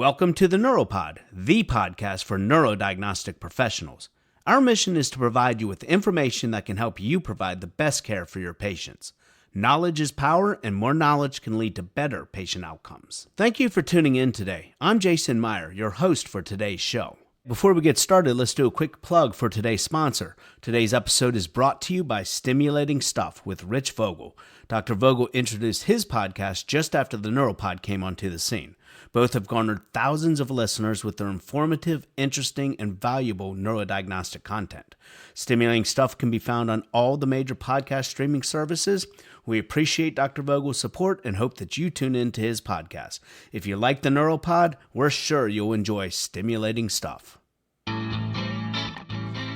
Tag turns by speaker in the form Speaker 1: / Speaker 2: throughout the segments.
Speaker 1: Welcome to the NeuroPod, the podcast for neurodiagnostic professionals. Our mission is to provide you with information that can help you provide the best care for your patients. Knowledge is power, and more knowledge can lead to better patient outcomes. Thank you for tuning in today. I'm Jason Meyer, your host for today's show. Before we get started, let's do a quick plug for today's sponsor. Today's episode is brought to you by Stimulating Stuff with Rich Vogel. Dr. Vogel introduced his podcast just after the NeuroPod came onto the scene. Both have garnered thousands of listeners with their informative, interesting, and valuable neurodiagnostic content. Stimulating Stuff can be found on all the major podcast streaming services. We appreciate Dr. Vogel's support and hope that you tune in to his podcast. If you like the NeuroPod, we're sure you'll enjoy Stimulating Stuff.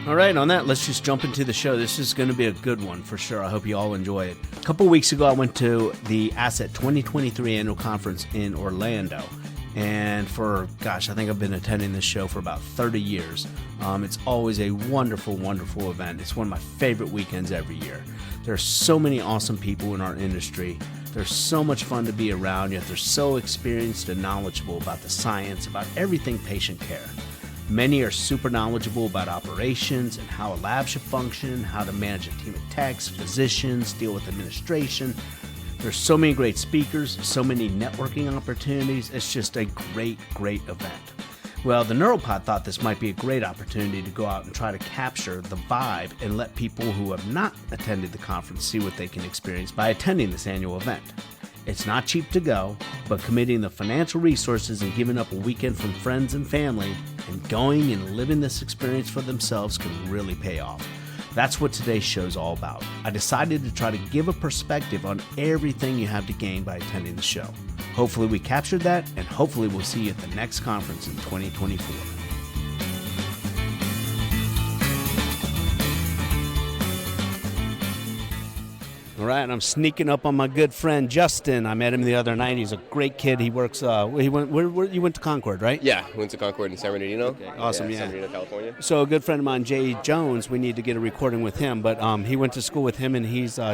Speaker 1: All right, on that, let's just jump into the show. This is going to be a good one for sure. I hope you all enjoy it. A couple weeks ago, I went to the ASET 2023 Annual Conference in Orlando. And I think I've been attending this show for about 30 years. It's always a wonderful, wonderful event. It's one of my favorite weekends every year. There are so many awesome people in our industry. They're so much fun to be around, yet they're so experienced and knowledgeable about the science, about everything patient care. Many are super knowledgeable about operations and how a lab should function, how to manage a team of techs, physicians, deal with administration. There's so many great speakers, so many networking opportunities. It's just a great, great event. Well, the NeuroPod thought this might be a great opportunity to go out and try to capture the vibe and let people who have not attended the conference see what they can experience by attending this annual event. It's not cheap to go, but committing the financial resources and giving up a weekend from friends and family and going and living this experience for themselves can really pay off. That's what today's show is all about. I decided to try to give a perspective on everything you have to gain by attending the show. Hopefully we captured that, and hopefully we'll see you at the next conference in 2024. All right, and I'm sneaking up on my good friend Justin. I met him the other night. He's a great kid. He works. You went to Concord, right?
Speaker 2: Yeah, went to Concord in San Bernardino.
Speaker 1: Okay, awesome, yeah.
Speaker 2: San Bernardino, California.
Speaker 1: So a good friend of mine, Jay Jones, we need to get a recording with him. But he went to school with him, and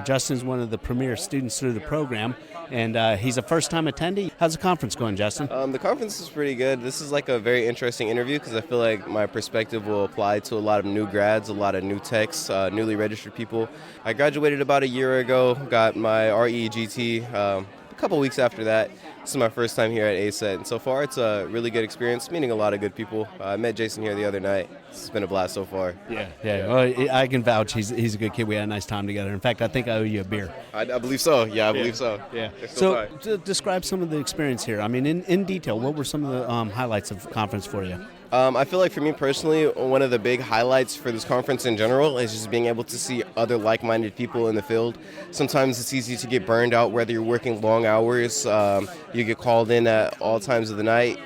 Speaker 1: Justin's one of the premier students through the program, and he's a first-time attendee. How's the conference going, Justin?
Speaker 2: The conference is pretty good. This is like a very interesting interview because I feel like my perspective will apply to a lot of new grads, a lot of new techs, newly registered people. I graduated about a year ago. Got my REGT a couple weeks after that. This is my first time here at ASET, and so far it's a really good experience, meeting a lot of good people. I met Jason here the other night. It's been a blast so far.
Speaker 1: Yeah. Well, I can vouch. He's a good kid. We had a nice time together. In fact, I think I owe you a beer.
Speaker 2: I believe so. Yeah, I believe so.
Speaker 1: Yeah. So describe some of the experience here. I mean, in detail, what were some of the highlights of the conference for you?
Speaker 2: I feel like for me personally, one of the big highlights for this conference in general is just being able to see other like-minded people in the field. Sometimes it's easy to get burned out, whether you're working long hours, you get called in at all times of the night.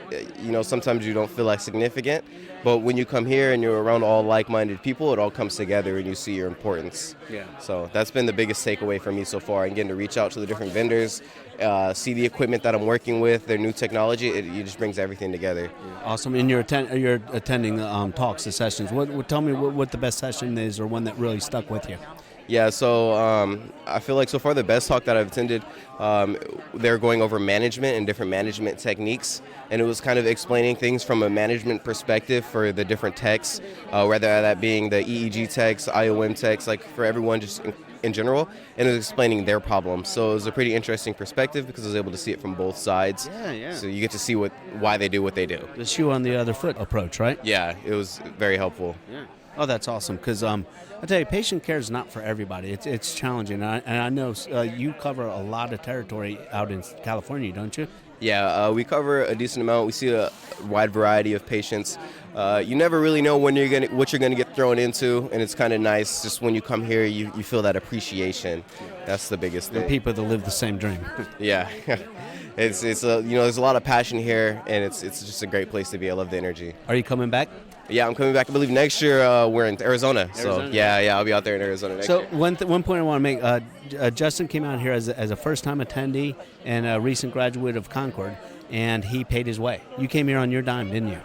Speaker 2: Sometimes you don't feel like significant. But when you come here and you're around all like-minded people, it all comes together and you see your importance. Yeah. So that's been the biggest takeaway for me so far, and getting to reach out to the different vendors, see the equipment that I'm working with, their new technology. It just brings everything together. Yeah.
Speaker 1: Awesome. And you're attending talks, the sessions. Tell me what the best session is, or one that really stuck with you.
Speaker 2: Yeah, so I feel like so far the best talk that I've attended, they're going over management and different management techniques, and it was kind of explaining things from a management perspective for the different techs, whether that being the EEG techs, IOM techs, like for everyone just in general, and it was explaining their problems. So it was a pretty interesting perspective because I was able to see it from both sides.
Speaker 1: Yeah.
Speaker 2: So you get to see why they do what they do.
Speaker 1: The shoe on the other foot approach, right?
Speaker 2: Yeah, it was very helpful.
Speaker 1: Yeah. Oh, that's awesome, because I tell you, patient care is not for everybody. It's challenging, and I know you cover a lot of territory out in California, don't you?
Speaker 2: Yeah, we cover a decent amount. We see a wide variety of patients. You never really know what you're gonna get thrown into, and it's kind of nice. Just when you come here, you feel that appreciation. That's the biggest thing.
Speaker 1: The people that live the same dream.
Speaker 2: Yeah. It's there's a lot of passion here, and it's just a great place to be. I love the energy.
Speaker 1: Are you coming back?
Speaker 2: Yeah, I'm coming back. I believe next year we're in Arizona. So yeah, I'll be out there in Arizona next year.
Speaker 1: So one point I want to make: Justin came out here as a first-time attendee and a recent graduate of Concord, and he paid his way. You came here on your dime, didn't you?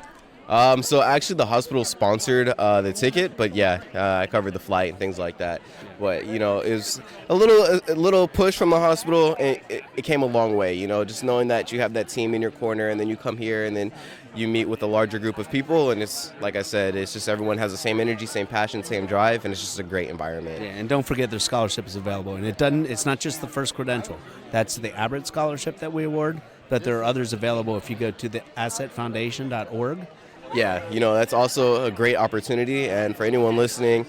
Speaker 2: So actually the hospital sponsored the ticket, but yeah, I covered the flight and things like that. But it was a little push from the hospital, and it came a long way. Just knowing that you have that team in your corner, and then you come here, and then you meet with a larger group of people, and it's like I said, it's just everyone has the same energy, same passion, same drive, and it's just a great environment.
Speaker 1: Yeah, and don't forget their scholarship is available, and it's not just the first credential. That's the Abbott Scholarship that we award, but there are others available if you go to the ASETFoundation.org.
Speaker 2: Yeah, that's also a great opportunity. And for anyone listening,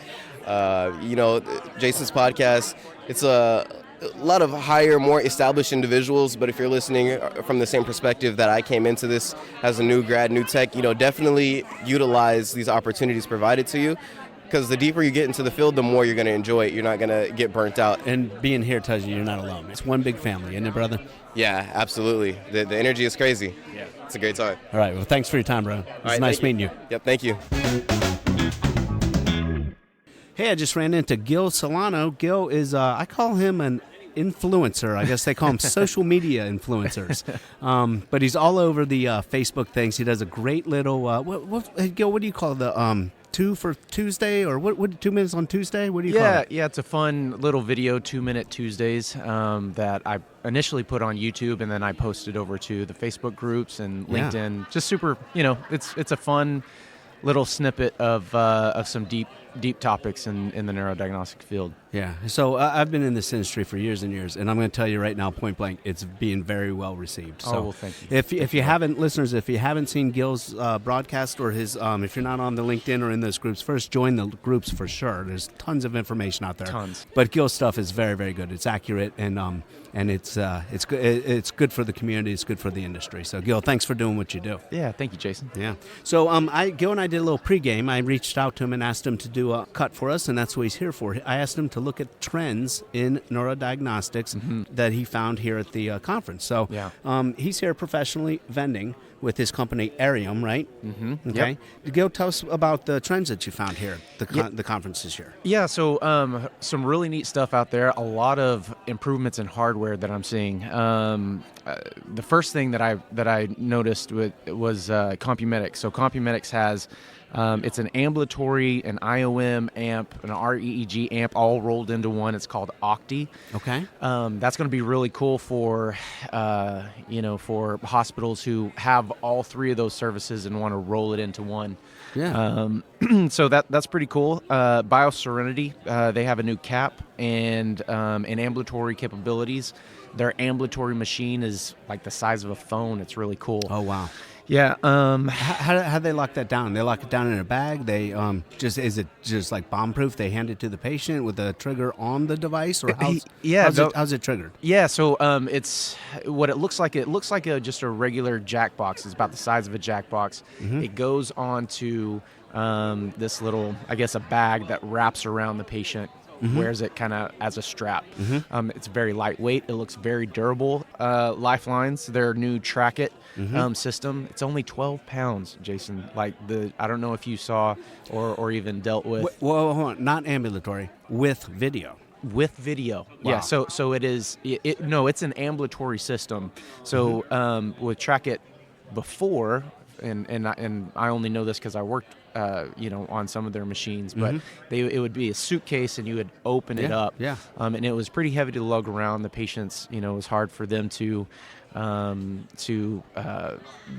Speaker 2: Jason's podcast, it's a lot of higher, more established individuals. But if you're listening from the same perspective that I came into this as a new grad, new tech, definitely utilize these opportunities provided to you. Because the deeper you get into the field, the more you're going to enjoy it. You're not going to get burnt out.
Speaker 1: And being here tells you you're not alone. It's one big family, isn't it, brother?
Speaker 2: Yeah, absolutely. The energy is crazy.
Speaker 1: Yeah.
Speaker 2: It's a great time.
Speaker 1: All right. Well, thanks for your time, bro. It's nice meeting you.
Speaker 2: Yep, thank you.
Speaker 1: Hey, I just ran into Gil Solano. Gil is, I call him an influencer. I guess they call him social media influencers. But he's all over the Facebook things. He does a great little, Gil, what do you call the 2 for Tuesday, or what 2 minutes on Tuesday? What do you call it?
Speaker 3: Yeah, it's a fun little video, 2-minute Tuesdays, that I initially put on YouTube, and then I posted over to the Facebook groups and LinkedIn.
Speaker 1: Yeah.
Speaker 3: Just super, it's a fun little snippet of some deep topics in the neurodiagnostic field.
Speaker 1: Yeah. So I've been in this industry for years and years, and I'm going to tell you right now, point blank, it's being very well received. So
Speaker 3: well, thank you.
Speaker 1: If you haven't, listeners, if you haven't seen Gil's broadcast or his, if you're not on the LinkedIn or in those groups, first join the groups for sure. There's tons of information out there.
Speaker 3: Tons.
Speaker 1: But Gil's stuff is very, very good. It's accurate, and it's good. It's good for the community. It's good for the industry. So Gil, thanks for doing what you do.
Speaker 3: Yeah, thank you, Jason.
Speaker 1: Yeah. So Gil and I did a little pregame. I reached out to him and asked him to do a cut for us, and that's what he's here for. I asked him to look at trends in neurodiagnostics that he found here at the conference. So he's here professionally vending with his company Arium, right? Mm-hmm. Okay. Yep. Gil, tell us about the trends that you found here at the conference this year.
Speaker 3: Yeah, so some really neat stuff out there. A lot of improvements in hardware that I'm seeing. The first thing that I noticed was Compumedics. So Compumedics has it's an ambulatory, an IOM amp, an REEG amp, all rolled into one. It's called Octi.
Speaker 1: Okay.
Speaker 3: That's going to be really cool for for hospitals who have all three of those services and want to roll it into one.
Speaker 1: Yeah.
Speaker 3: So that's pretty cool. BioSerenity, they have a new cap and ambulatory capabilities. Their ambulatory machine is like the size of a phone. It's really cool.
Speaker 1: Oh, wow.
Speaker 3: Yeah.
Speaker 1: How do they lock that down? They lock it down in a bag. They is it just like bomb proof? They hand it to the patient with a trigger on the device, or how's it triggered?
Speaker 3: Yeah. So it's what it looks like. It looks like just a regular jack box. It's about the size of a jack box. Mm-hmm. It goes onto this little, I guess, a bag that wraps around the patient. Mm-hmm. Wears it kind of as a strap. Mm-hmm. It's very lightweight. It looks very durable. Lifelines, their new Track It system. It's only 12 pounds, Jason. Like I don't know if you saw or even dealt with.
Speaker 1: Well, hold on. Not ambulatory. With video.
Speaker 3: With video. Wow. Yeah. So it is. It's an ambulatory system. So with Track It before. And I only know this because I worked, on some of their machines. But it would be a suitcase, and you would open it up. Yeah. And it was pretty heavy to lug around. The patients, it was hard for them to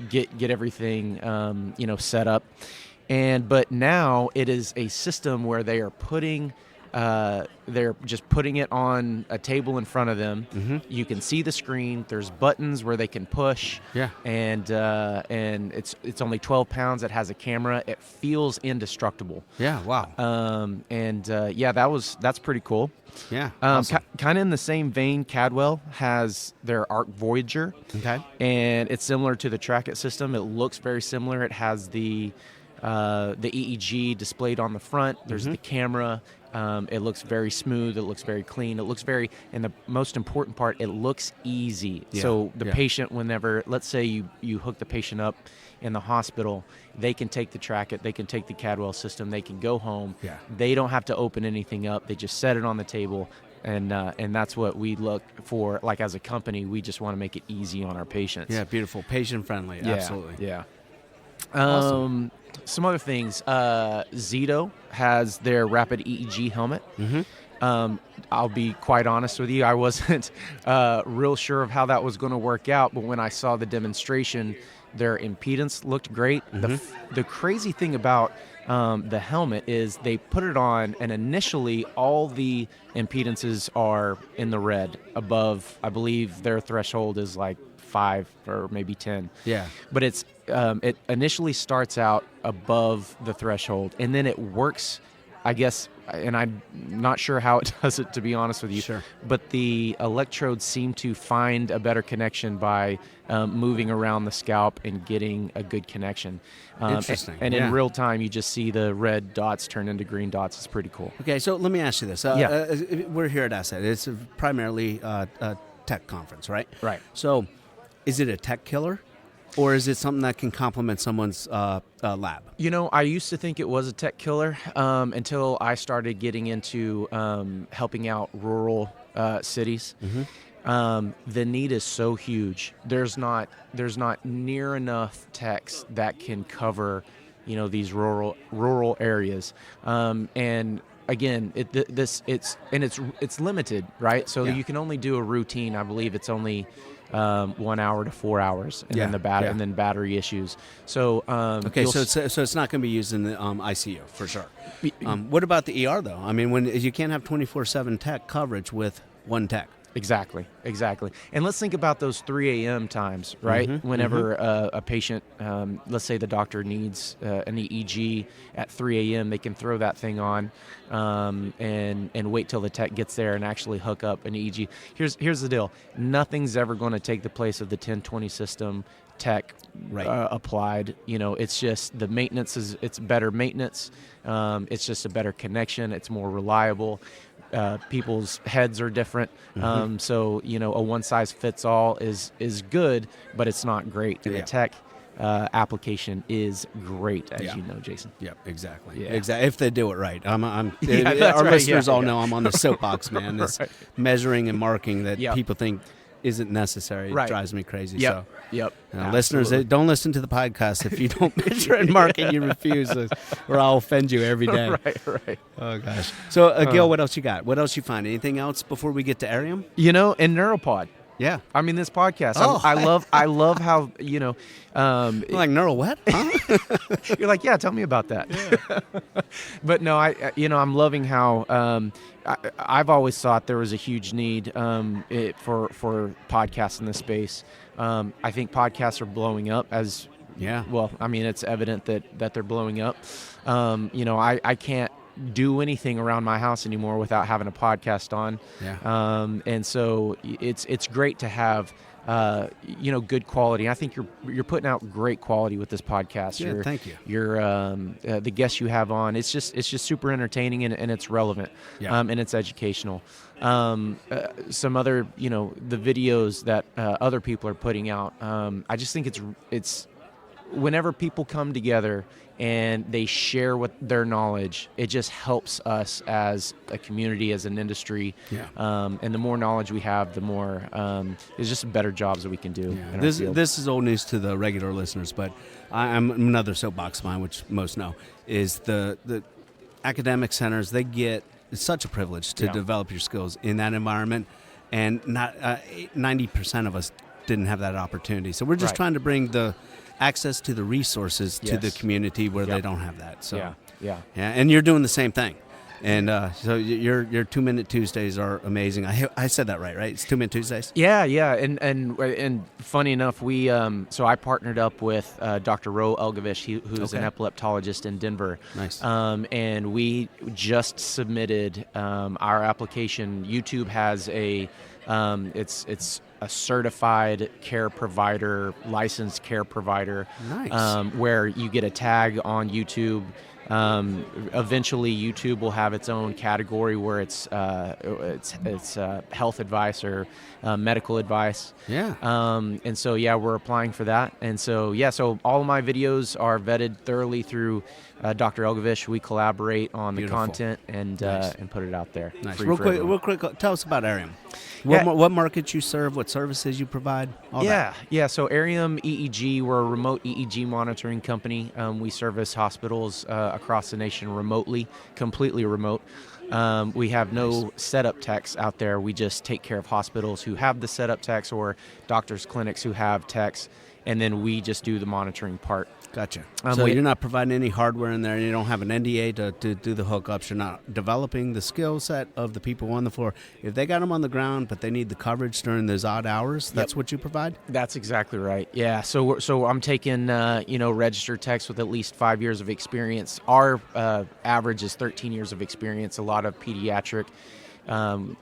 Speaker 3: get everything, set up. But now it is a system where they are putting. They're just putting it on a table in front of them. Mm-hmm. You can see the screen. There's buttons where they can push. Yeah. And it's only 12 pounds. It has a camera. It feels indestructible.
Speaker 1: Yeah. Wow.
Speaker 3: That's pretty cool.
Speaker 1: Yeah. Awesome.
Speaker 3: Kind of in the same vein, Cadwell has their Arc Voyager. Okay. And it's similar to the Track It system. It looks very similar. It has the EEG displayed on the front. There's the camera. It looks very smooth. It looks very clean. It looks and the most important part, it looks easy. Yeah. So the patient, whenever, let's say you hook the patient up in the hospital, they can take the Track It, they can take the Cadwell system, they can go home. Yeah. They don't have to open anything up. They just set it on the table. And that's what we look for. Like as a company, we just want to make it easy on our patients.
Speaker 1: Yeah, beautiful, patient friendly.
Speaker 3: Yeah,
Speaker 1: absolutely.
Speaker 3: Yeah.
Speaker 1: Awesome.
Speaker 3: Some other things. Zito has their rapid EEG helmet. I'll be quite honest with you. I wasn't real sure of how that was going to work out, but when I saw the demonstration, their impedance looked great. The crazy thing about the helmet is they put it on, and initially all the impedances are in the red above, I believe their threshold is like 5 or maybe 10.
Speaker 1: Yeah.
Speaker 3: But it initially starts out above the threshold, and then it works, I guess, and I'm not sure how it does it, to be honest with you.
Speaker 1: Sure.
Speaker 3: But the electrodes seem to find a better connection by moving around the scalp and getting a good connection.
Speaker 1: Interesting.
Speaker 3: And in real time, you just see the red dots turn into green dots. It's pretty cool.
Speaker 1: Okay, so let me ask you this. We're here at ASET. It's primarily a tech conference, right?
Speaker 3: Right.
Speaker 1: So is it a tech killer? Or is it something that can complement someone's lab?
Speaker 3: I used to think it was a tech killer until I started getting into helping out rural cities. The need is so huge. There's not near enough techs that can cover, these rural areas. And again, it's limited, right? So you can only do a routine. I believe it's only 1 hour to 4 hours, and then battery issues. So
Speaker 1: so it's not going to be used in the ICU for sure. What about the ER though? I mean, when you can't have 24/7 tech coverage with one tech.
Speaker 3: Exactly. And let's think about those 3 a.m. times, right? Whenever a patient, let's say the doctor needs an EEG at 3 a.m., they can throw that thing on and wait till the tech gets there and actually hook up an EEG. Here's the deal. Nothing's ever going to take the place of the 1020 system tech applied. It's just the maintenance it's better maintenance. It's just a better connection. It's more reliable. People's heads are different. So, a one-size-fits-all is good, but it's not great. And the tech application is great, as you know, Jason.
Speaker 1: Yep, exactly.
Speaker 3: Yeah.
Speaker 1: Exactly. If they do it right. Our
Speaker 3: right.
Speaker 1: listeners all know I'm on the soapbox, man. This measuring and marking that people think isn't necessary. It drives me crazy.
Speaker 3: Yep.
Speaker 1: Listeners, don't listen to the podcast if you don't measure and mark and you refuse, or I'll offend you every day.
Speaker 3: Right.
Speaker 1: Oh, gosh. So, Gil, what else you got? What else you find? Anything else before we get to Arium?
Speaker 3: And NeuroPod.
Speaker 1: Yeah.
Speaker 3: I mean, this podcast. I love how,
Speaker 1: like neural what? Huh?
Speaker 3: You're like, yeah, tell me about that. Yeah. But no, I'm loving how I've always thought there was a huge need for podcasts in this space. I think podcasts are blowing up as well. I mean, it's evident that they're blowing up. I can't do anything around my house anymore without having a podcast on. And so it's great to have good quality. I think you're putting out great quality with this podcast.
Speaker 1: Thank you.
Speaker 3: The guests you have on, it's just super entertaining and it's relevant. And it's educational. Some other the videos that other people are putting out. I just think it's whenever people come together and they share their knowledge, it just helps us as a community, as an industry. And the more knowledge we have, the more there's just better jobs that we can do. In our field.
Speaker 1: This is old news to the regular listeners, but I'm another soapbox of mine, which most know, is the academic centers. They get it's such a privilege to develop your skills in that environment, and not 90% of us didn't have that opportunity. So we're just trying to bring the access to the resources to the community where they don't have that. So and you're doing the same thing. And so your 2-Minute Tuesdays are amazing. I said that right? It's 2-Minute Tuesdays.
Speaker 3: Yeah. And funny enough, we so I partnered up with Dr. Ro Elgovich, who's an epileptologist in Denver.
Speaker 1: Nice.
Speaker 3: And we just submitted our application. YouTube has it's a certified care provider, licensed care provider.
Speaker 1: Nice.
Speaker 3: Where you get a tag on YouTube. Eventually, YouTube will have its own category where it's health advice or medical advice. And so we're applying for that. And so so all of my videos are vetted thoroughly through Dr. Elgovich. We collaborate on the content and put it out there.
Speaker 1: Nice. Real quick, tell us about Arium. What markets you serve, what services you provide, all that.
Speaker 3: Yeah. So Arium EEG, we're a remote EEG monitoring company. We service hospitals across the nation remotely, completely remote. We have no setup techs out there. We just take care of hospitals who have the setup techs or doctors' clinics who have techs, and then we just do the monitoring part.
Speaker 1: Gotcha. So you're not providing any hardware in there. You don't have an NDA to do the hookups. You're not developing the skill set of the people on the floor. If they got them on the ground, but they need the coverage during those odd hours, that's what you provide? That's
Speaker 3: exactly right. Yeah. So I'm taking registered techs with at least 5 years of experience. Our average is 13 years of experience. A lot of pediatric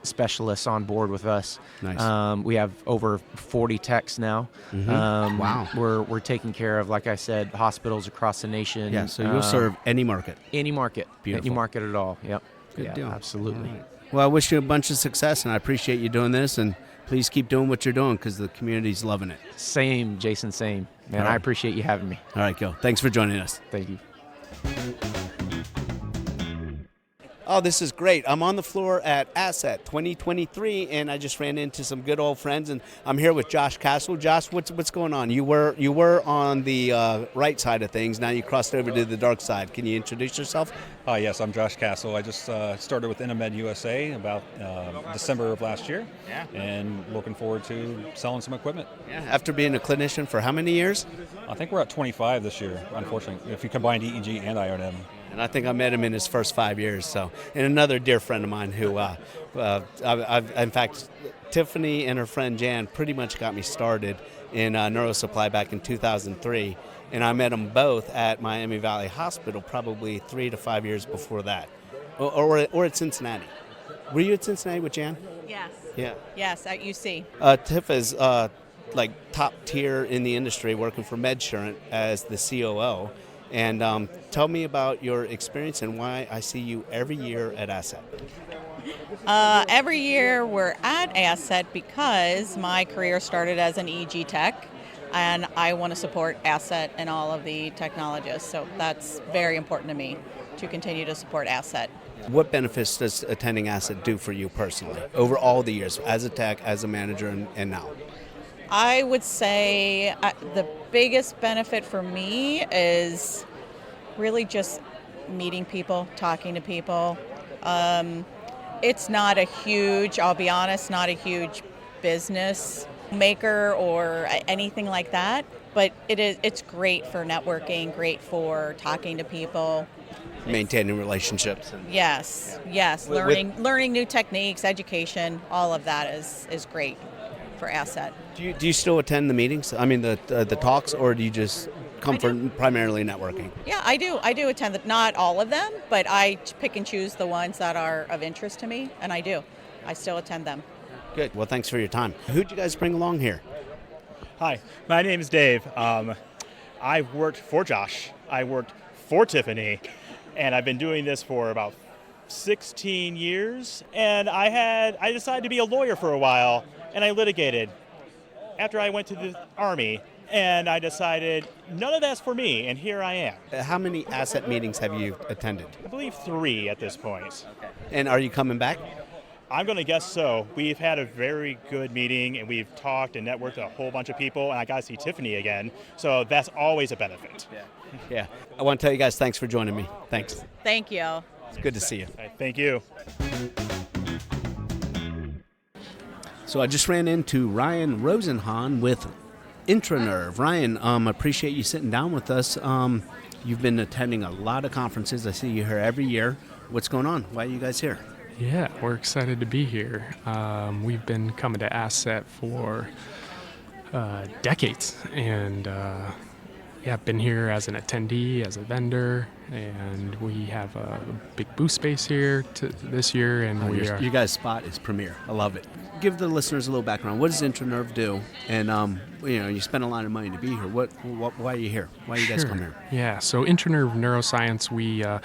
Speaker 3: specialists on board with us.
Speaker 1: Nice.
Speaker 3: We have over 40 techs now.
Speaker 1: Wow.
Speaker 3: We're taking care of, like I said, hospitals across the nation.
Speaker 1: Yeah, so you'll serve any market.
Speaker 3: Any market.
Speaker 1: Beautiful.
Speaker 3: Any market at all. Yep.
Speaker 1: Good deal.
Speaker 3: Absolutely.
Speaker 1: Right. Well, I wish you a bunch of success, and I appreciate you doing this, and please keep doing what you're doing because the community's loving it.
Speaker 3: Same, Jason, same. Man,
Speaker 1: right.
Speaker 3: I appreciate you having me.
Speaker 1: All right, Gil. Thanks for joining us.
Speaker 3: Thank you.
Speaker 1: Oh, this is great. I'm on the floor at ASET 2023, and I just ran into some good old friends, and I'm here with Josh Castle. Josh, what's going on? You were on the right side of things. Now you crossed over to the dark side. Can you introduce yourself?
Speaker 4: Yes, I'm Josh Castle. I just started with Inamed USA about December of last year, and looking forward to selling some equipment.
Speaker 1: Yeah. After being a clinician for how many years?
Speaker 4: I think we're at 25 this year, unfortunately, if you combine EEG and IRM.
Speaker 1: And I think I met him in his first 5 years. So, and another dear friend of mine who, in fact, Tiffany and her friend Jan pretty much got me started in NeuroSupply back in 2003. And I met them both at Miami Valley Hospital probably 3 to 5 years before that, or at Cincinnati. Were you at Cincinnati with Jan?
Speaker 5: Yes.
Speaker 1: Yeah.
Speaker 5: Yes, at UC.
Speaker 1: Tiff is like top tier in the industry, working for MedSurant as the COO. And tell me about your experience and why I see you every year at ASET.
Speaker 5: Every year we're at ASET because my career started as an EEG tech, and I want to support ASET and all of the technologists. So that's very important to me to continue to support ASET.
Speaker 1: What benefits does attending ASET do for you personally over all the years as a tech, as a manager, and now?
Speaker 5: I would say the biggest benefit for me is really just meeting people, talking to people. It's not a huge, I'll be honest, not a huge business maker or anything like that, but it's great for networking, great for talking to people.
Speaker 1: Maintaining relationships.
Speaker 5: Yes. Learning new techniques, education, all of that is great for ASET.
Speaker 1: Do you still attend the meetings? I mean, the talks, or do you just come for primarily networking?
Speaker 5: Yeah, I do. I do attend not all of them, but I pick and choose the ones that are of interest to me, and I do. I still attend them.
Speaker 1: Good. Well, thanks for your time. Who'd you guys bring along here?
Speaker 6: Hi, my name is Dave. I worked for Josh. I worked for Tiffany, and I've been doing this for about 16 years. And I decided to be a lawyer for a while, and I litigated after I went to the Army, and I decided none of that's for me, and here I am.
Speaker 1: How many ASET meetings have you attended?
Speaker 6: I believe 3 at this point.
Speaker 1: And are you coming back?
Speaker 6: I'm going to guess so. We've had a very good meeting, and we've talked and networked with a whole bunch of people, and I got to see Tiffany again, so that's always a benefit.
Speaker 1: Yeah. I want to tell you guys thanks for joining me. Thanks.
Speaker 5: Thank you.
Speaker 1: It's good to see you.
Speaker 6: Okay, thank you.
Speaker 1: So I just ran into Ryan Rosenhan with Intranerve. Ryan, appreciate you sitting down with us. You've been attending a lot of conferences. I see you here every year. What's going on? Why are you guys here?
Speaker 7: Yeah, we're excited to be here. We've been coming to ASET for decades, and been here as an attendee, as a vendor, and we have a big booth space here this year. And
Speaker 1: you guys' spot is premier. I love it. Give the listeners a little background. What does Intranerve do? And you spend a lot of money to be here. Why are you here? Why do you guys come here?
Speaker 7: Yeah, so Intranerve Neuroscience, we are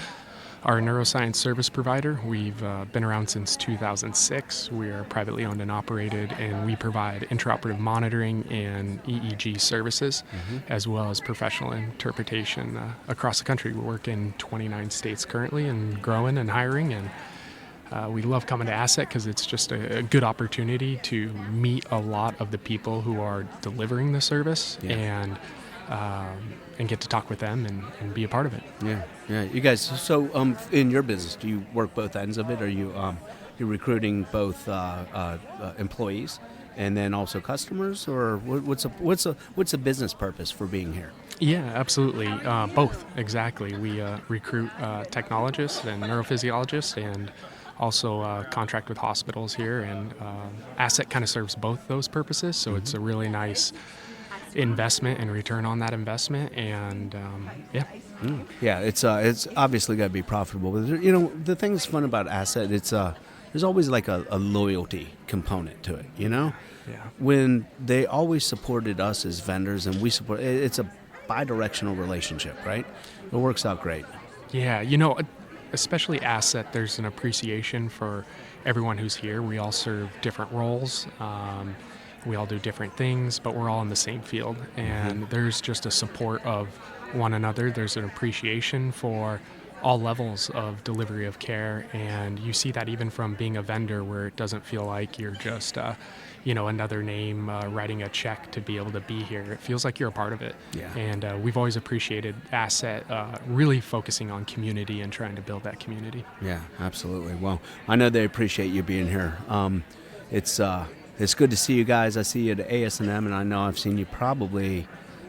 Speaker 7: a neuroscience service provider. We've been around since 2006. We are privately owned and operated, and we provide intraoperative monitoring and EEG services, as well as professional interpretation across the country. We work in 29 states currently and growing and hiring, and we love coming to ASET because it's just a good opportunity to meet a lot of the people who are delivering the service and get to talk with them and be a part of it.
Speaker 1: Yeah. You guys, so in your business, do you work both ends of it? Are you you're recruiting both employees and then also customers, or what's a business purpose for being here?
Speaker 7: Yeah, absolutely. Both, exactly. We recruit technologists and neurophysiologists, and also contract with hospitals here. And ASET kind of serves both those purposes, so it's a really nice investment and return on that investment. And
Speaker 1: Yeah, it's obviously got to be profitable. But the thing that's fun about ASET, it's there's always like a loyalty component to it.
Speaker 7: Yeah.
Speaker 1: When they always supported us as vendors, and we support, it's a bi-directional relationship, right? It works out great.
Speaker 7: Yeah, especially ASET, there's an appreciation for everyone who's here. We all serve different roles. We all do different things, but we're all in the same field. And there's just a support of one another. There's an appreciation for all levels of delivery of care. And you see that even from being a vendor, where it doesn't feel like you're just another name writing a check to be able to be here. It feels like you're a part of it.
Speaker 1: Yeah. And
Speaker 7: we've always appreciated ASET really focusing on community and trying to build that community.
Speaker 1: Yeah, absolutely. Well, I know they appreciate you being here. It's good to see you guys. I see you at ASM, and I know I've seen you probably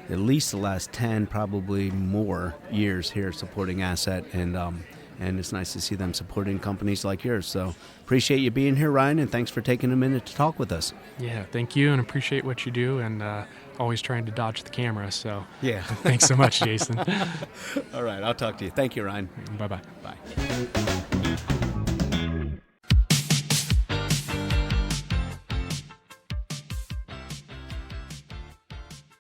Speaker 1: at least the last 10, probably more years here supporting ASET, and it's nice to see them supporting companies like yours. So appreciate you being here, Ryan, and thanks for taking a minute to talk with us.
Speaker 7: Yeah, thank you, and appreciate what you do, and always trying to dodge the camera. So
Speaker 1: yeah,
Speaker 7: thanks so much, Jason.
Speaker 1: All right, I'll talk to you. Thank you, Ryan.
Speaker 7: Bye-bye.
Speaker 1: Bye.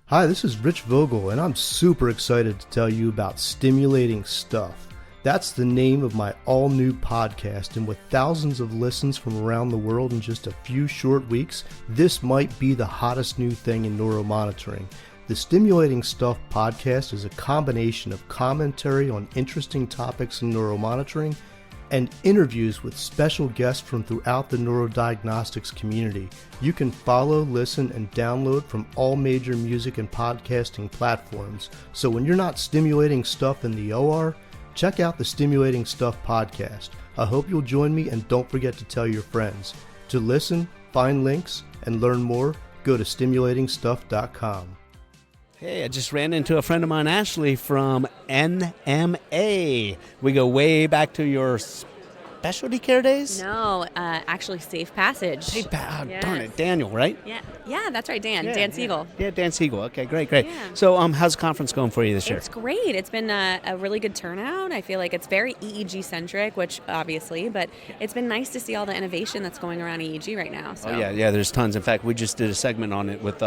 Speaker 8: Hi, this is Rich Vogel, and I'm super excited to tell you about Stimulating Stuff. That's the name of my all-new podcast, and with thousands of listens from around the world in just a few short weeks, this might be the hottest new thing in neuromonitoring. The Stimulating Stuff podcast is a combination of commentary on interesting topics in neuromonitoring and interviews with special guests from throughout the neurodiagnostics community. You can follow, listen, and download from all major music and podcasting platforms. So when you're not stimulating stuff in the OR, check out the Stimulating Stuff podcast. I hope you'll join me, and don't forget to tell your friends. To listen, find links, and learn more, go to stimulatingstuff.com.
Speaker 1: Hey, I just ran into a friend of mine, Ashley, from NMA. We go way back to your specialty care days?
Speaker 9: No, actually Safe Passage.
Speaker 1: Yes. Darn it,
Speaker 9: Yes.
Speaker 1: Daniel, right?
Speaker 9: Yeah, that's right, Dan Siegel.
Speaker 1: Yeah, Dan Siegel. Okay, great.
Speaker 9: Yeah.
Speaker 1: So, how's the conference going for you this year?
Speaker 9: It's great. It's been a really good turnout. I feel like it's very EEG-centric, which obviously, but it's been nice to see all the innovation that's going around EEG right now. So.
Speaker 1: Oh, yeah, there's tons. In fact, we just did a segment on it with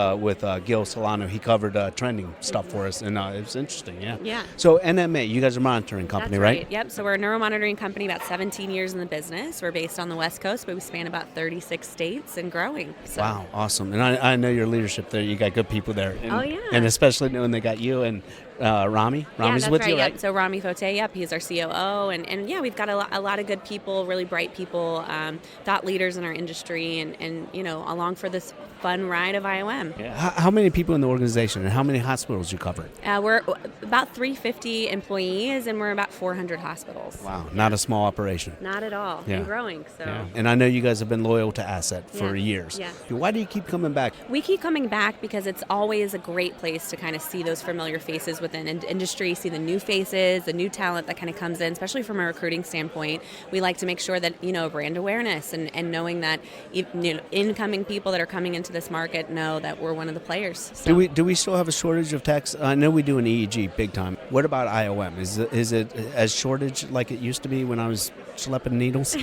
Speaker 1: Gil Solano. He covered trending stuff for us, and it was interesting,
Speaker 9: Yeah.
Speaker 1: So, NMA, you guys are a monitoring company,
Speaker 9: That's
Speaker 1: right?
Speaker 9: Yep. So we're a neuromonitoring company, about 17 years in the business. We're based on the West Coast, but we span about 36 states and growing. So.
Speaker 1: Wow, awesome. And I know your leadership there. You got good people there. And,
Speaker 9: Oh, yeah.
Speaker 1: And especially knowing they got you and Rami. Rami's
Speaker 9: that's
Speaker 1: with
Speaker 9: right.
Speaker 1: you, right?
Speaker 9: Yep. So Rami Fote, he's our COO, and yeah, we've got a lot of good people, really bright people, thought leaders in our industry, and along for this fun ride of IOM.
Speaker 1: Yeah. How many people in the organization, and how many hospitals you cover?
Speaker 9: We're about 350 employees, and we're about 400 hospitals.
Speaker 1: Wow, not a small operation.
Speaker 9: Not at all,
Speaker 1: Yeah.
Speaker 9: and growing. So.
Speaker 1: Yeah. And I know you guys have been loyal to ASET for years.
Speaker 9: Yeah.
Speaker 1: Why do you keep coming back?
Speaker 9: We keep coming back because it's always a great place to kind of see those familiar faces within industry, see the new faces, the new talent that kind of comes in, especially from a recruiting standpoint. We like to make sure that, brand awareness and knowing that incoming people that are coming into this market know that we're one of the players. So.
Speaker 1: Do we still have a shortage of techs? I know we do an EEG big time. What about IOM? Is it as shortage like it used to be when I was schlepping needles?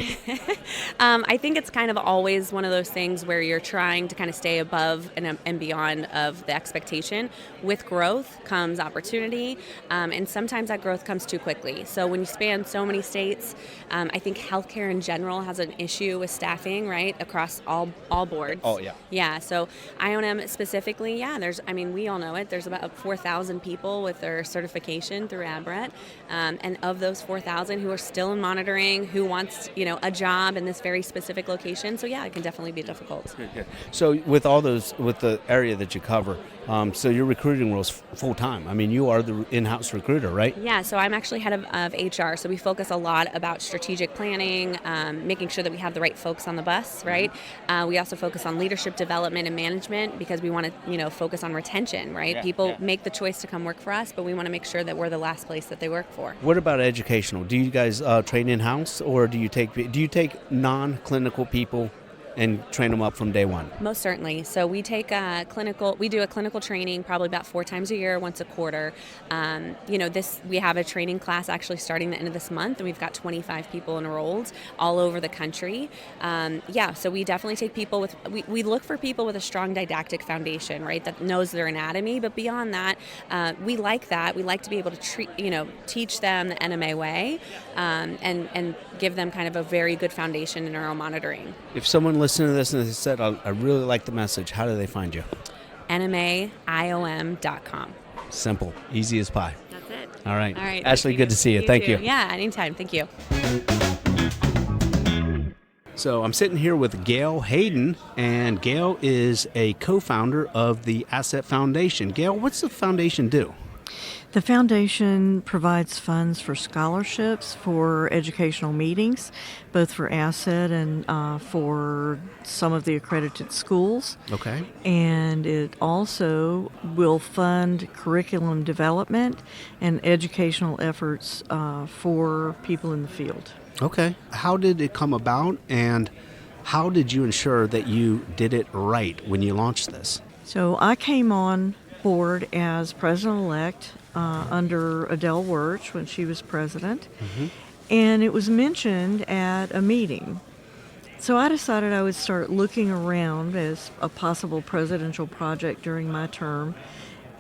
Speaker 9: I think it's kind of always one of those things where you're trying to kind of stay above and beyond of the expectation. With growth comes opportunity, and sometimes that growth comes too quickly. So when you span so many states, I think healthcare in general has an issue with staffing, right, across all boards.
Speaker 1: Oh, yeah.
Speaker 9: Yeah, so IOM specifically, we all know it. There's about 4,000 people with their certification through ABRET, and of those 4,000 who are still in monitoring, who wants, a job in this very specific location. So yeah, it can definitely be difficult.
Speaker 1: So with the area that you cover, so your recruiting role is full time. I mean, you are the in-house recruiter, right?
Speaker 9: Yeah, so I'm actually head of HR. So we focus a lot about strategic planning, making sure that we have the right folks on the bus, right? We also focus on leadership development and management because we want to, focus on retention, right? People make the choice to come work for us, but we want to make sure that we're the last place that they work for.
Speaker 1: What about educational? Do you guys train in-house, or do you take non-clinical people and train them up from day one?
Speaker 9: Most certainly. So we do a clinical training probably about 4 times a year, once a quarter. We have a training class actually starting the end of this month, and we've got 25 people enrolled all over the country. So we definitely take people we look for people with a strong didactic foundation, right, that knows their anatomy, but beyond that, we like that. We like to be able to teach them the NMA way, and give them kind of a very good foundation in neuromonitoring.
Speaker 1: If someone listened to this and they said, I really like the message, how do they find you?
Speaker 9: NMAIOM.com.
Speaker 1: Simple. Easy as pie.
Speaker 9: That's it.
Speaker 1: All right.
Speaker 9: Ashley,
Speaker 1: good to see you. Thank you.
Speaker 9: Yeah, anytime. Thank you.
Speaker 1: So I'm sitting here with Gail Hayden, and Gail is a co-founder of the ASET Foundation. Gail, what's the foundation do?
Speaker 10: The foundation provides funds for scholarships for educational meetings, both for ASET and for some of the accredited schools.
Speaker 1: Okay.
Speaker 10: And it also will fund curriculum development and educational efforts for people in the field.
Speaker 1: Okay. How did it come about, and how did you ensure that you did it right when you launched this?
Speaker 10: So I came on board as president-elect under Adele Wirch when she was president, and it was mentioned at a meeting. So I decided I would start looking around as a possible presidential project during my term,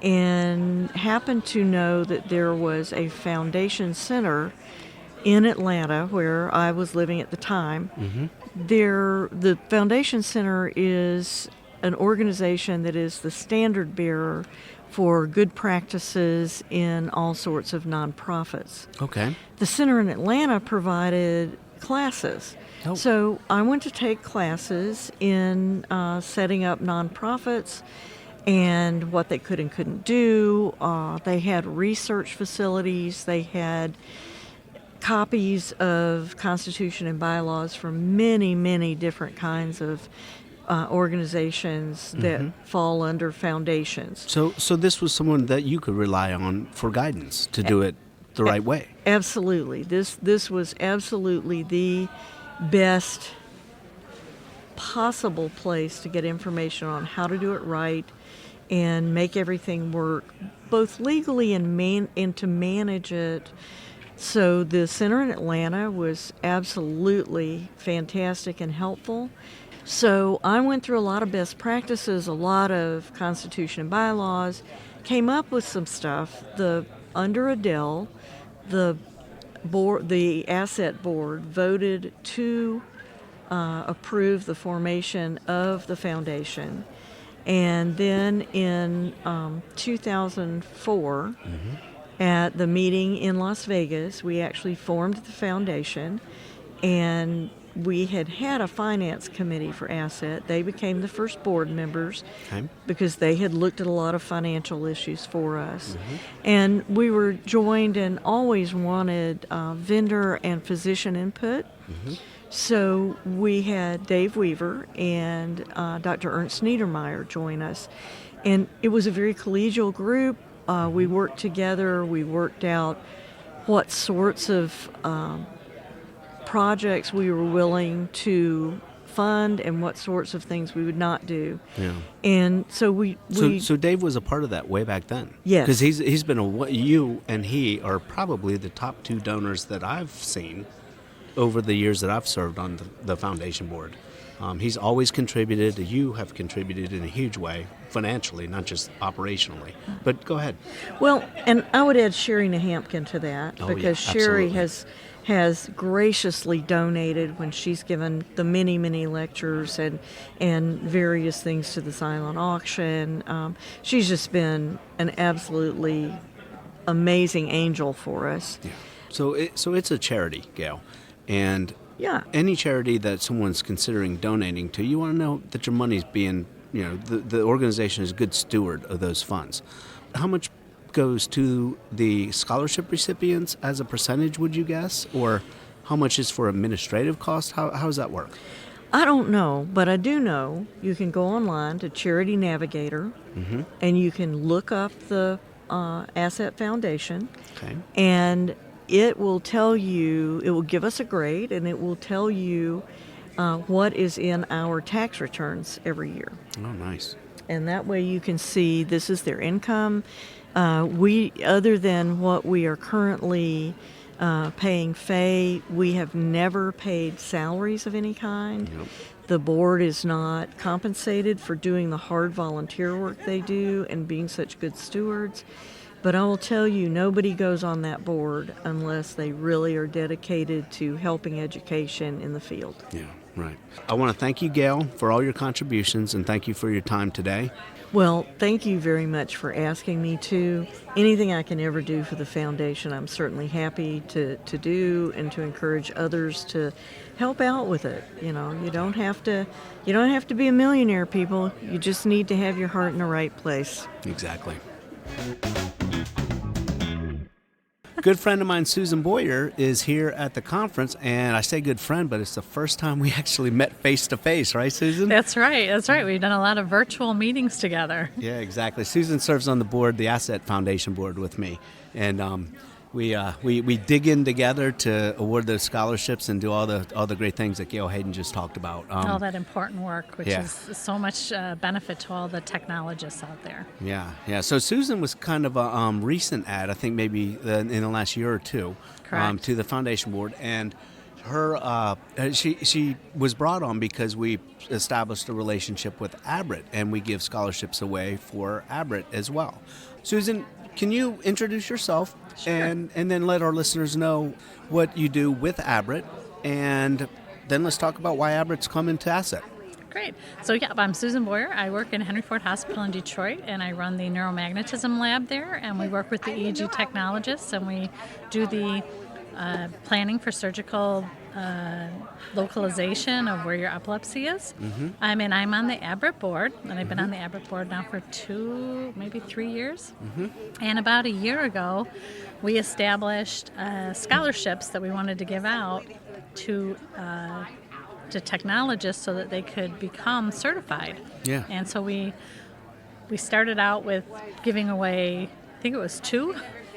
Speaker 10: and happened to know that there was a foundation center in Atlanta where I was living at the time. The Foundation Center is an organization that is the standard bearer for good practices in all sorts of nonprofits.
Speaker 1: Okay.
Speaker 10: The center in Atlanta provided classes.
Speaker 1: Oh.
Speaker 10: So I went to take classes in setting up nonprofits and what they could and couldn't do. They had research facilities. They had copies of Constitution and bylaws from many, many different kinds of organizations that fall under foundations.
Speaker 1: So this was someone that you could rely on for guidance to do it the right way.
Speaker 10: Absolutely. This was absolutely the best possible place to get information on how to do it right and make everything work, both legally and to manage it. So the center in Atlanta was absolutely fantastic and helpful. So I went through a lot of best practices, a lot of Constitution and bylaws, came up with some stuff. Under Adele, the ASET board voted to approve the formation of the foundation. And then in 2004, at the meeting in Las Vegas, we actually formed the foundation, and we had a finance committee for ASET. They became the first board members because they had looked at a lot of financial issues for us. And we were joined and always wanted vendor and physician input. So we had Dave Weaver and Dr. Ernst Niedermeyer join us. And it was a very collegial group. We worked together. We worked out what sorts of projects we were willing to fund and what sorts of things we would not do. Yeah. And so So
Speaker 1: Dave was a part of that way back then.
Speaker 10: Yes.
Speaker 1: Because he's been you and he are probably the top 2 donors that I've seen over the years that I've served on the foundation board. He's always contributed. You have contributed in a huge way, financially, not just operationally. But go ahead.
Speaker 10: Well, and I would add Sherry Nahampkin to that, because Sherry has graciously donated when she's given the many, many lectures and various things to the silent auction. She's just been an absolutely amazing angel for us.
Speaker 1: Yeah. So it's a charity, Gail. And any charity that someone's considering donating to, you want to know that your money's being, the organization is a good steward of those funds. How much goes to the scholarship recipients as a percentage, would you guess? Or how much is for administrative costs? How does that work?
Speaker 10: I don't know, but I do know you can go online to Charity Navigator, and you can look up the ASET Foundation, and it will tell you, it will give us a grade, and it will tell you what is in our tax returns every year.
Speaker 1: Oh, nice.
Speaker 10: And that way you can see this is their income. Other than what we are currently paying Faye, we have never paid salaries of any kind.
Speaker 1: Yep.
Speaker 10: The board is not compensated for doing the hard volunteer work they do and being such good stewards. But I will tell you, nobody goes on that board unless they really are dedicated to helping education in the field.
Speaker 1: Yeah, right. I want to thank you, Gail, for all your contributions, and thank you for your time today.
Speaker 10: Well, thank you very much for asking me to. Anything I can ever do for the foundation, I'm certainly happy to do, and to encourage others to help out with it. You don't have to be a millionaire, people. You just need to have your heart in the right place.
Speaker 1: Exactly. Good friend of mine, Susan Boyer, is here at the conference, and I say good friend, but it's the first time we actually met face-to-face, right, Susan?
Speaker 11: That's right. We've done a lot of virtual meetings together.
Speaker 1: Yeah, exactly. Susan serves on the board, the ASET Foundation board with me, and we dig in together to award those scholarships and do all the great things that Gail Hayden just talked about.
Speaker 11: All that important work, which is so much benefit to all the technologists out there.
Speaker 1: Yeah. So Susan was kind of a recent add, I think maybe in the last year or two, to the foundation board, and her she was brought on because we established a relationship with ABRIT, and we give scholarships away for ABRIT as well. Susan, can you introduce yourself?
Speaker 11: Sure.
Speaker 1: And then let our listeners know what you do with ABRIT, and then let's talk about why ABRIT's coming to ASET.
Speaker 11: Great. So I'm Susan Boyer. I work in Henry Ford Hospital in Detroit, and I run the neuromagnetism lab there, and we work with the EEG technologists, and we do the planning for surgical localization of where your epilepsy is. And I'm on the ABRIT board, and I've been on the ABRIT board now for 2, maybe 3 years. And about a year ago, we established scholarships that we wanted to give out to technologists so that they could become certified.
Speaker 1: Yeah.
Speaker 11: And so we started out with giving away, I think it was 2.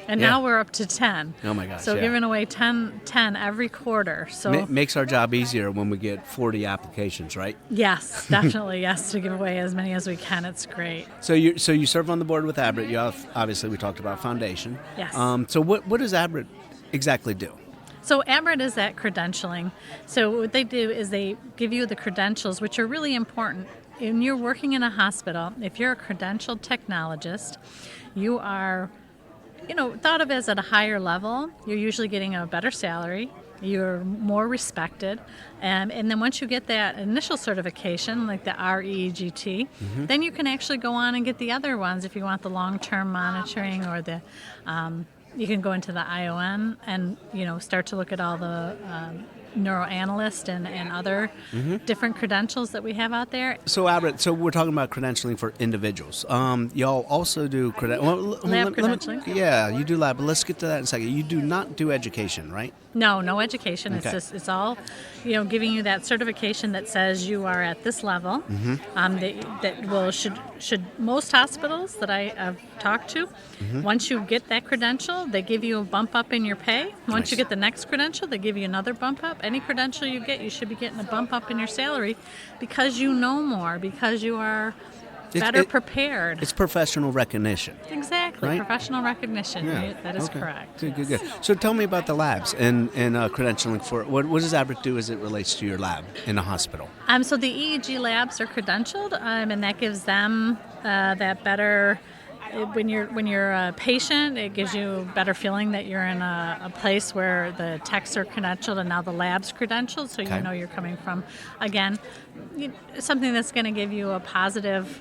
Speaker 11: And now we're up to 10.
Speaker 1: Oh my gosh!
Speaker 11: So giving away 10 every quarter. So
Speaker 1: makes our job easier when we get 40 applications, right?
Speaker 11: Yes, definitely. Yes, to give away as many as we can. It's great.
Speaker 1: So you serve on the board with ABRIT. You have, obviously, we talked about foundation.
Speaker 11: Yes.
Speaker 1: So what does ABRIT exactly do?
Speaker 11: So ABRIT is that credentialing. So what they do is they give you the credentials, which are really important. When you're working in a hospital, if you're a credentialed technologist, you are thought of as at a higher level. You're usually getting a better salary. You're more respected. And then once you get that initial certification, like the REEGT, then you can actually go on and get the other ones if you want the long-term monitoring, or the you can go into the ION and start to look at all the neuroanalyst and other different credentials that we have out there.
Speaker 1: So ABRIT, we're talking about credentialing for individuals. Y'all also do
Speaker 11: lab credentialing.
Speaker 1: You do lab, but let's get to that in a second. You do not do education, right?
Speaker 11: No education.
Speaker 1: Okay.
Speaker 11: It's all, giving you that certification that says you are at this level. Should most hospitals that I have talked to, once you get that credential, they give you a bump up in your pay. Once you get the next credential, they give you another bump up. Any credential you get, you should be getting a bump up in your salary because you know more, because you are better prepared.
Speaker 1: It's professional recognition.
Speaker 11: Exactly,
Speaker 1: right?
Speaker 11: Professional recognition.
Speaker 1: Yeah.
Speaker 11: That is correct.
Speaker 1: Good. So tell me about the labs and credentialing for what does ABRIT do as it relates to your lab in a hospital?
Speaker 11: So the EEG labs are credentialed, and that gives them that better. When you're a patient, it gives you a better feeling that you're in a place where the techs are credentialed and now the lab's credentialed, so you know you're coming from, again, something that's going to give you a positive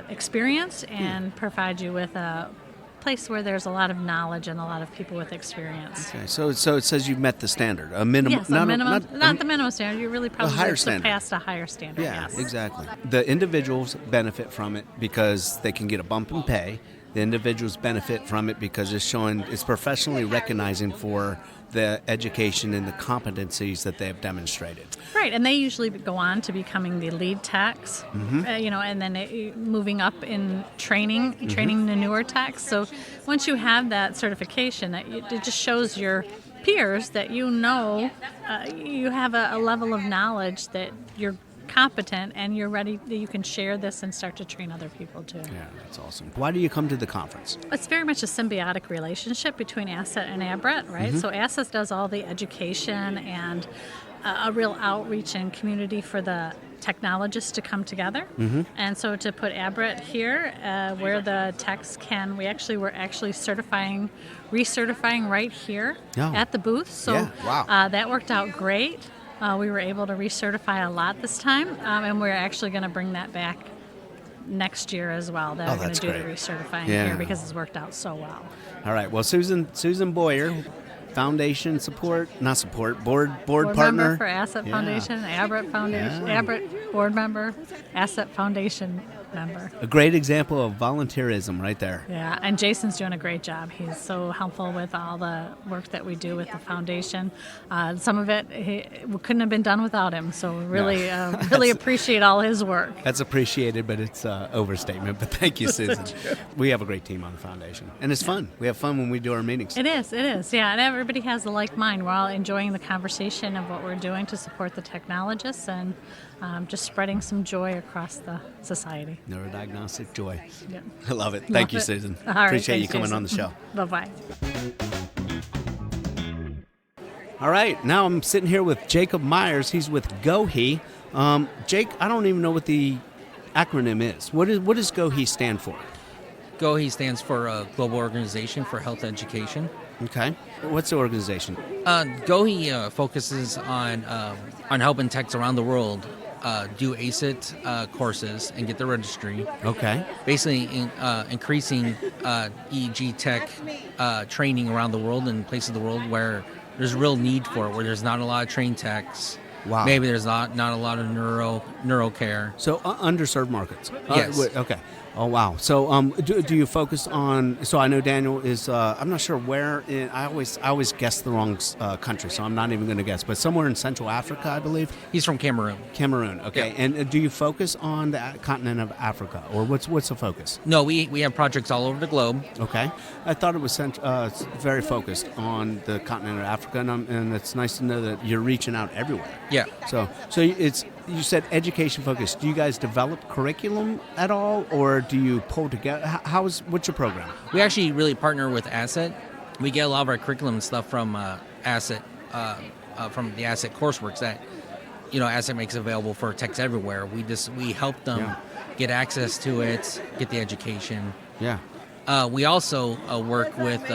Speaker 11: experience and provide you with a place where there's a lot of knowledge and a lot of people with experience.
Speaker 1: Okay, so it says you've met the standard, a minimum,
Speaker 11: Yes, not the minimum standard. You really probably
Speaker 1: higher
Speaker 11: have
Speaker 1: standard.
Speaker 11: surpassed a higher standard.
Speaker 1: Yeah,
Speaker 11: yes.
Speaker 1: exactly. The individuals benefit from it because they can get a bump in pay. The individuals benefit from it because it's professionally recognizing for the education and the competencies that they have demonstrated.
Speaker 11: Right, and they usually go on to becoming the lead techs, and then moving up in training the newer techs. So once you have that certification, it just shows your peers that you have a level of knowledge that you're competent and you're ready, that you can share this and start to train other people too.
Speaker 1: Yeah, that's awesome. Why do you come to the conference?
Speaker 11: It's very much a symbiotic relationship between ASET and ABRET, right? So ASET does all the education and a real outreach and community for the technologists to come together. And so to put ABRET here, where the techs we're actually recertifying right here at the booth. So that worked out great. We were able to recertify a lot this time, and we're actually going to bring that back next year as well. They're going to do the recertifying here because it's worked out so well.
Speaker 1: All right. Well, Susan Boyer, board partner
Speaker 11: member for ASET Foundation, ABRET Foundation, ABRET board member, ASET Foundation member.
Speaker 1: A great example of volunteerism right there.
Speaker 11: Yeah, and Jason's doing a great job. He's so helpful with all the work that we do with the foundation. Some of it we couldn't have been done without him, so really appreciate all his work.
Speaker 1: That's appreciated, but it's an overstatement. But thank you, Susan. We have a great team on the foundation, and it's fun. We have fun when we do our meetings.
Speaker 11: It is, yeah, and everybody has a like mind. We're all enjoying the conversation of what we're doing to support the technologists and just spreading some joy across the society.
Speaker 1: Neurodiagnostic joy.
Speaker 11: Yep.
Speaker 1: I love it. Thank you, Susan.
Speaker 11: All right,
Speaker 1: Appreciate
Speaker 11: thanks,
Speaker 1: you coming
Speaker 11: Jason.
Speaker 1: on the show.
Speaker 11: Bye-bye.
Speaker 1: All right, now I'm sitting here with Jacob Myers. He's with GOHE. Jake, I don't even know what the acronym is. What does GOHE stand for?
Speaker 12: GOHE stands for Global Organization for Health Education.
Speaker 1: Okay. What's the organization?
Speaker 12: GOHE focuses on helping techs around the world do ASET courses and get the registry.
Speaker 1: Okay.
Speaker 12: Basically, increasing EEG tech training around the world in places of the world where there's a real need for it, where there's not a lot of trained techs.
Speaker 1: Wow.
Speaker 12: Maybe there's not a lot of neuro care.
Speaker 1: So underserved markets.
Speaker 12: Yes.
Speaker 1: Okay. Oh, wow. So do you focus on, so I know Daniel is, I'm not sure where in, I always guess the wrong country, so I'm not even going to guess, but somewhere in Central Africa, I believe?
Speaker 12: He's from Cameroon.
Speaker 1: Cameroon, okay.
Speaker 12: Yeah.
Speaker 1: And do you focus on the continent of Africa, or what's the focus?
Speaker 12: No, we have projects all over the globe.
Speaker 1: Okay. I thought it was very focused on the continent of Africa, and it's nice to know that you're reaching out everywhere.
Speaker 12: Yeah.
Speaker 1: So you said education focused. Do you guys develop curriculum at all, or do you pull together? What's your program?
Speaker 12: We actually really partner with ASET. We get a lot of our curriculum and stuff from ASET, from the ASET courseworks that ASET makes available for techs everywhere. We help them get access to it, get the education.
Speaker 1: Yeah.
Speaker 12: We also work with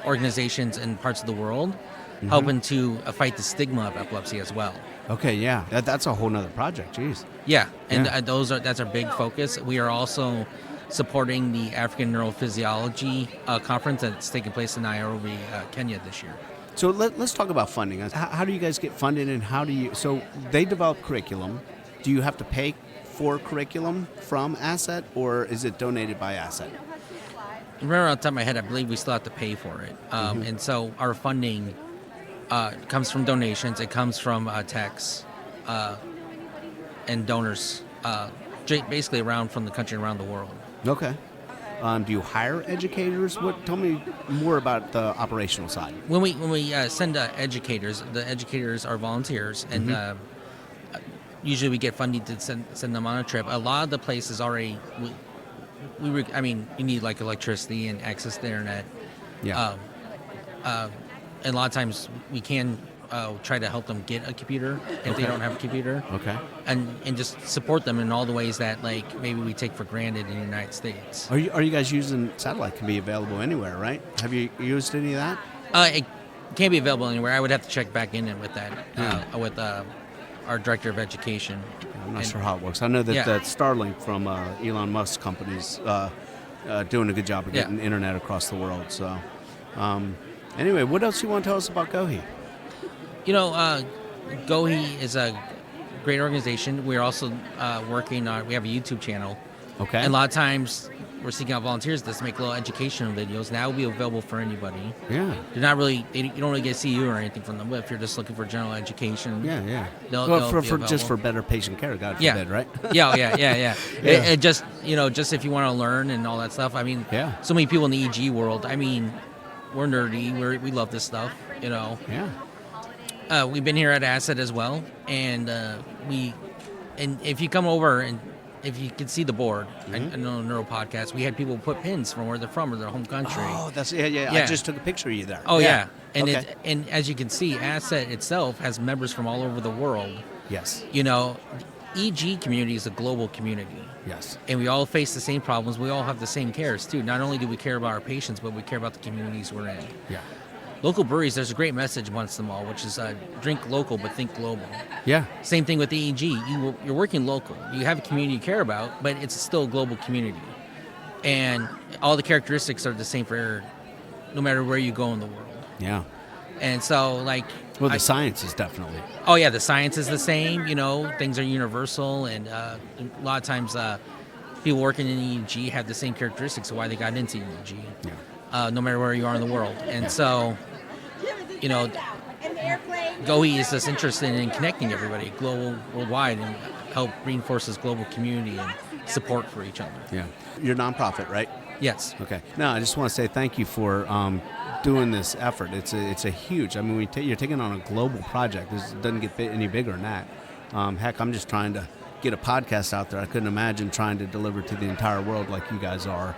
Speaker 12: organizations in parts of the world, helping to fight the stigma of epilepsy as well.
Speaker 1: Okay, yeah, that's a whole nother project. Jeez.
Speaker 12: Yeah, and that's our big focus. We are also supporting the African Neurophysiology Conference that's taking place in Nairobi, Kenya this year.
Speaker 1: So let's talk about funding. How do you guys get funded, and so they develop curriculum. Do you have to pay for curriculum from ASET, or is it donated by ASET?
Speaker 12: Remember off the top of my head, I believe we still have to pay for it. And so our funding comes from donations. It comes from techs and donors, basically from the country and around the world.
Speaker 1: Okay. Do you hire educators? Tell me more about the operational side.
Speaker 12: When we send educators, the educators are volunteers, and usually we get funding to send them on a trip. A lot of the places already, you need like electricity and access to the internet.
Speaker 1: Yeah.
Speaker 12: And a lot of times we can try to help them get a computer if they don't have a computer.
Speaker 1: Okay.
Speaker 12: And just support them in all the ways that maybe we take for granted in the United States.
Speaker 1: Are you guys using satellite? Can be available anywhere, right? Have you used any of that?
Speaker 12: It can't be available anywhere. I would have to check back in with that with our director of education.
Speaker 1: I'm not sure how it works. I know that Starlink from Elon Musk's companies doing a good job of getting internet across the world. So, anyway, what else you want to tell us about GoHe?
Speaker 12: GoHe is a great organization. We're also working on. We have a YouTube channel.
Speaker 1: Okay.
Speaker 12: And a lot of times we're seeking out volunteers to make little educational videos. Now will be available for anybody.
Speaker 1: Yeah.
Speaker 12: They're not really. You don't really get to see you or anything from them. But if you're just looking for general education,
Speaker 1: Well, for just for better patient care, God forbid, right?
Speaker 12: yeah. It just just if you want to learn and all that stuff. I mean, so many people in the EG world. I mean, we're nerdy. We love this stuff.
Speaker 1: Yeah.
Speaker 12: We've been here at ASET as well, and if you come over and if you can see the board, I know NeuroPodcast, we had people put pins from where they're from or their home country.
Speaker 1: Oh, that's I just took a picture of you there.
Speaker 12: Oh yeah. And and as you can see, ASET itself has members from all over the world.
Speaker 1: Yes.
Speaker 12: The EG community is a global community.
Speaker 1: Yes.
Speaker 12: And we all face the same problems. We all have the same cares too. Not only do we care about our patients, but we care about the communities we're in.
Speaker 1: Yeah.
Speaker 12: Local breweries, there's a great message amongst them all, which is drink local but think global.
Speaker 1: Yeah.
Speaker 12: Same thing with the EG. You're working local. You have a community you care about, but it's still a global community. And all the characteristics are the same for no matter where you go in the world.
Speaker 1: Yeah.
Speaker 12: And so,
Speaker 1: the science is definitely.
Speaker 12: Oh, yeah, the science is the same. Things are universal. And a lot of times people working in EEG have the same characteristics of why they got into EEG.
Speaker 1: Yeah.
Speaker 12: No matter where you are in the world. And so, GoHe is just interested in connecting everybody worldwide and help reinforces global community and support for each other.
Speaker 1: Yeah. You're a nonprofit, right?
Speaker 12: Yes.
Speaker 1: Okay. No, I just want to say thank you for doing this effort. It's a huge. I mean, you're taking on a global project. This doesn't get any bigger than that. Heck, I'm just trying to get a podcast out there. I couldn't imagine trying to deliver to the entire world like you guys are,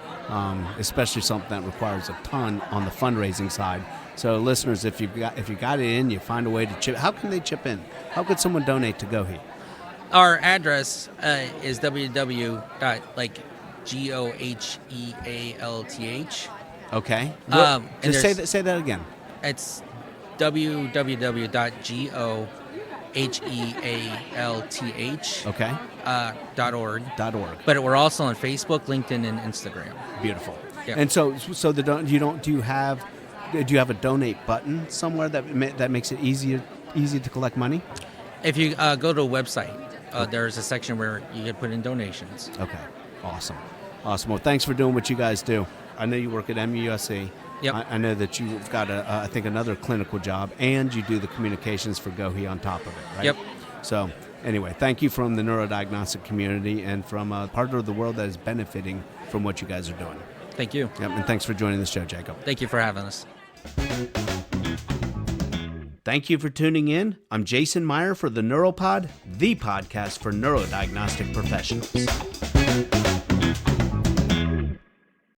Speaker 1: especially something that requires a ton on the fundraising side. So, listeners, if you got it in, you find a way to chip. How can they chip in? How could someone donate to GoHe?
Speaker 12: Our address is GoHealth.
Speaker 1: Okay.
Speaker 12: And
Speaker 1: say that again.
Speaker 12: It's www.GoHealth.
Speaker 1: Okay.
Speaker 12: .org.
Speaker 1: .org.
Speaker 12: But we're also on Facebook, LinkedIn, and Instagram.
Speaker 1: Beautiful.
Speaker 12: Yeah.
Speaker 1: And so do you have a donate button somewhere that makes it easy to collect money?
Speaker 12: If you go to a website, there's a section where you can put in donations.
Speaker 1: Okay. Awesome. Well, thanks for doing what you guys do. I know you work at MUSC.
Speaker 12: Yep.
Speaker 1: I know that you've got I think another clinical job, and you do the communications for GoHe on top of it, right?
Speaker 12: Yep.
Speaker 1: So anyway, thank you from the neurodiagnostic community and from a part of the world that is benefiting from what you guys are doing.
Speaker 12: Thank you.
Speaker 1: Yep, and thanks for joining the show, Jacob.
Speaker 12: Thank you for having us.
Speaker 1: Thank you for tuning in. I'm Jason Meyer for the NeuroPod, the podcast for neurodiagnostic professionals.